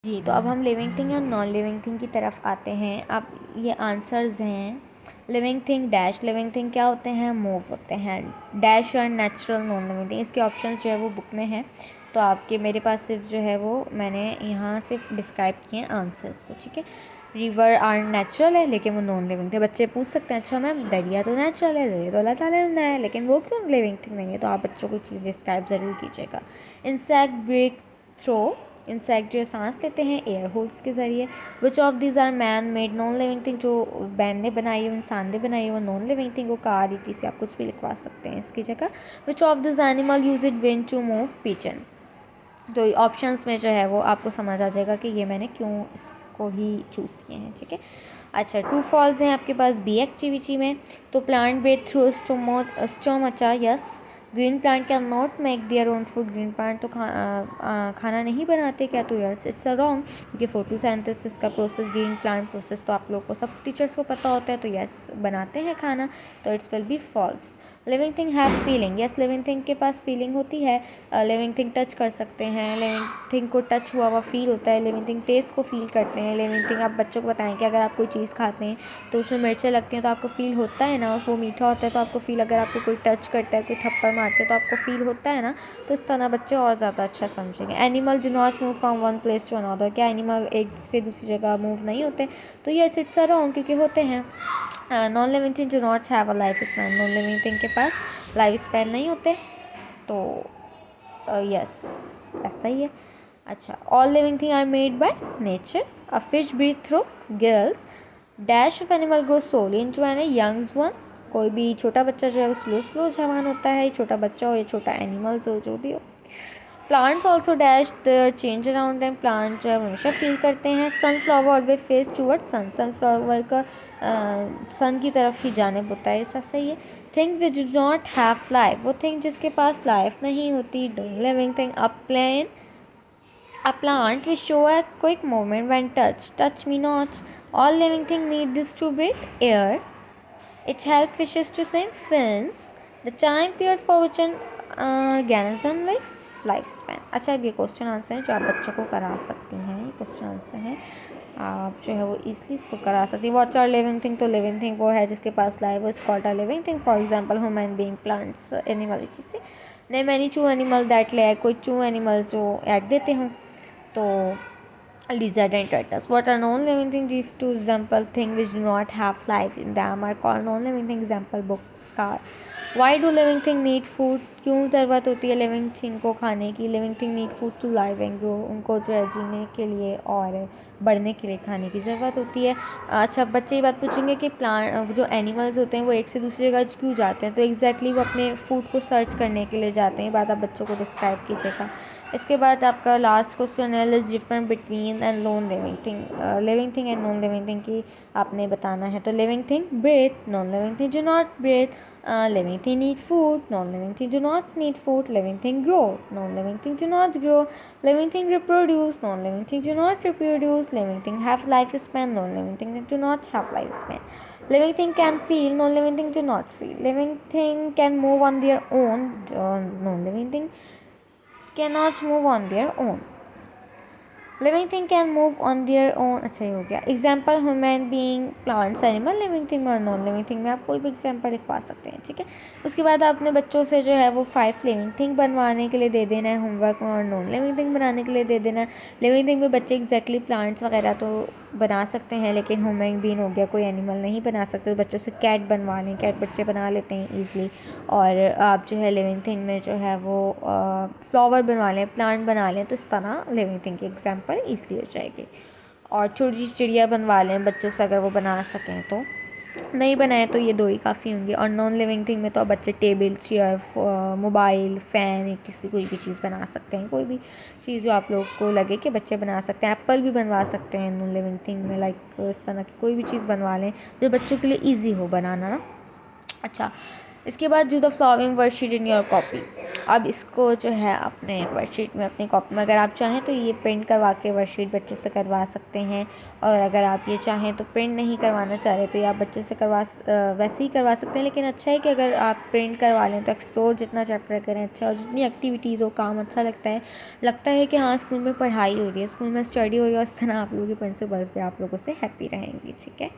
जी, तो अब हम लिविंग थिंग और नॉन लिविंग थिंग की तरफ आते हैं। अब ये आंसर्स हैं। Living thing dash, living thing क्या होते हैं? मूव होते हैं। डैश और नेचुरल, नॉन लिविंग थिंग, इसके ऑप्शंस जो है वो बुक में हैं। तो आपके मेरे पास सिर्फ जो है वो मैंने यहाँ सिर्फ डिस्क्राइब किए हैं आंसर्स को, ठीक है। रिवर आर नेचुरल है लेकिन वो नॉन लिविंग थे। बच्चे पूछ सकते हैं अच्छा मैम दरिया तो नेचुरल है, दरिया तो अल्लाह ताला ने बनाया है, लेकिन वो क्यों लिविंग थिंग नहीं है? तो आप बच्चों को चीज़ डिस्क्राइब ज़रूर कीजिएगा। इंसेक्ट ब्रेक थ्रो, इंसेक्ट जो है सांस लेते हैं एयर होल्स के ज़रिए। Which of this are man made, non living thing, जो मैन ने बनाई है, इंसान ने बनाई है, वो नॉन लिविंग थिंग। वो कार ईटी से आप कुछ भी लिखवा सकते हैं इसकी जगह। Which of this animal use it wind to move, pigeon. तो ऑप्शंस में जो है वो आपको समझ आ जाएगा कि ये मैंने क्यों इसको ही चूज़ किए हैं, ठीक है। अच्छा, ट्रू फॉल्स हैं आपके पास बी एक्टिविटी में। तो प्लांट ब्रेथ थ्रू स्टोम, अच्छा yes. Green plant can not make their own food, green plant तो खाना नहीं बनाते क्या? तो यार इट्स अ रॉन्ग, क्योंकि फोटोसिंथेसिस का प्रोसेस, ग्रीन प्लांट प्रोसेस तो आप लोगों को सब टीचर्स को पता होता है, तो यस बनाते हैं खाना, तो it's will be false. Living thing have feeling, yes living thing के पास फीलिंग होती है। लिविंग थिंग टच कर सकते हैं, लिविंग थिंग को टच हुआ हुआ फील होता है, लिविंग थिंग टेस्ट को फील करते हैं। लिविंग थिंग आप बच्चों को बताएं कि अगर आप कोई चीज़ खाते हैं तो उसमें मिर्चें लगती हैं तो आपको फील होता है ना, वो मीठा होता है तो आपको फील, अगर आपको कोई टच करता है, कोई थप्पड़ मारते हैं तो आपको फील होता है ना। तो इस तरह बच्चे और ज़्यादा अच्छा समझेंगे। Animal do not move from one place to another, क्या एनिमल एक से दूसरी जगह मूव नहीं होते? तो ये इट्स अ रॉन्ग, क्योंकि होते हैं। Non living thing do not have a life span, non living thing के पास लाइफ स्पैन नहीं होते, तो यस ऐसा ही है। अच्छा, all living thing are made by nature. A fish breath through gills. Dash of animal grow slowly into an youngs one, कोई भी छोटा बच्चा जो है वो स्लो स्लो जवान होता है, छोटा बच्चा हो या छोटा एनिमल्स हो, जो भी हो। Plants also dash the change around them, plant जो है हमेशा फील करते हैं। सनफ्लावर ऑलवेज फेस टूवर्ड सन, सनफ्लावर का सन की तरफ ही जाने होता है, ऐसा सही है। Thing which do not have life, वो थिंग जिसके पास लाइफ नहीं होती। Don't living thing, a plane, a plant will show a quick movement when touched. Touch me not. All living things need this to breathe air. It helps fishes to swim. Fins. The time period for which an organism life span. अच्छा, अब ये question answer है जो आप बच्चों को करा सकती हैं। ये क्वेश्चन आंसर है, आप जो है वो ईजिली इसको करा सकती हैं। वॉच आर लिविंग थिंग, तो लिविंग थिंग वो है जिसके पास लाइफ, वो called a living thing. For example human being, plants, animal, चीज़ से। Name any two animal that lay, कोई टू एनिमल जो एग देते हों, तो lizard and turtles. What are non-living things? Give to example thing which do not have life in them are called non-living thing. Example books, car. Why do living thing need food? क्यों ज़रूरत होती है living thing को खाने की? Living thing need food to live and grow, उनको जो है जीने के लिए और बढ़ने के लिए खाने की ज़रूरत होती है। अच्छा, बच्चे ये बात पूछेंगे कि प्लांट जो एनिमल्स होते हैं वो एक से दूसरी जगह क्यों जाते हैं? तो एग्जैक्टली वो अपने फूड को सर्च करने के लिए जाते हैं। बात आप बच्चों को डिस्क्राइब कीजिएगा। इसके बाद आपका लास्ट क्वेश्चन है is different between and non living thing, living thing and non living thing की आपने बताना है। तो living thing breathe, non living thing do not breathe. Living thing need food, non living thing do not need food. Living thing grow, non living thing do not grow. Living thing reproduce, non living thing do not reproduce. Living thing have life span, non living thing do not have life span. Living thing can feel, non-living thing do not feel. Living thing can move on their own, non-living thing cannot move on their own. Living thing can move on their own, अच्छा ये हो गया। Example human being, plants, animal. Living thing और non living thing में आप कोई भी example लिखवा सकते हैं, ठीक है। उसके बाद आपने बच्चों से जो है वो 5 लिविंग थिंग बनवाने के लिए दे देना है होमवर्क में, और नॉन लिविंग थिंग बनाने के लिए दे देना है। लिविंग थिंग में बच्चे एग्जैक्टली प्लांट्स वगैरह तो बना सकते हैं, लेकिन ह्यूमन बीइंग हो गया, कोई एनिमल नहीं बना सकते। तो बच्चों से कैट बनवा लें, कैट बच्चे बना लेते हैं ईज़िली। और आप जो है लिविंग थिंग में जो है वो फ्लावर बनवा लें, प्लांट बना लें, तो इस तरह लिविंग थिंग की एग्जाम्पल ईज़िली हो जाएगी। और छोटी सी चिड़िया बनवा लें बच्चों से, अगर वो बना सकें तो। नहीं बनाए तो ये 2 ही काफ़ी होंगे। और नॉन लिविंग थिंग में तो बच्चे टेबल, चेयर, मोबाइल, फ़ैन, किसी कोई भी चीज़ बना सकते हैं, कोई भी चीज़ जो आप लोग को लगे कि बच्चे बना सकते हैं। एप्पल भी बनवा सकते हैं नॉन लिविंग थिंग में, लाइक इस तरह की कोई भी चीज़ बनवा लें जो बच्चों के लिए ईजी हो बनाना ना। अच्छा, इसके बाद do the following worksheet in your copy. अब इसको जो है अपने वर्कशीट में, अपनी कॉपी में अगर आप चाहें तो ये प्रिंट करवा के वर्कशीट बच्चों से करवा सकते हैं, और अगर आप ये चाहें तो प्रिंट नहीं करवाना चाह रहे तो ये आप बच्चों से वैसे ही करवा सकते हैं। लेकिन अच्छा है कि अगर आप प्रिंट करवा लें तो एक्सप्लोर जितना चैप्टर करें अच्छा, और जितनी एक्टिविटीज़ हो काम अच्छा लगता है कि हाँ स्कूल में पढ़ाई हो रही है, स्कूल में स्टडी हो रही है, और उस तरह आप लोगों की प्रिंसिपल्स भी आप लोगों से हैप्पी रहेंगी। ठीक है।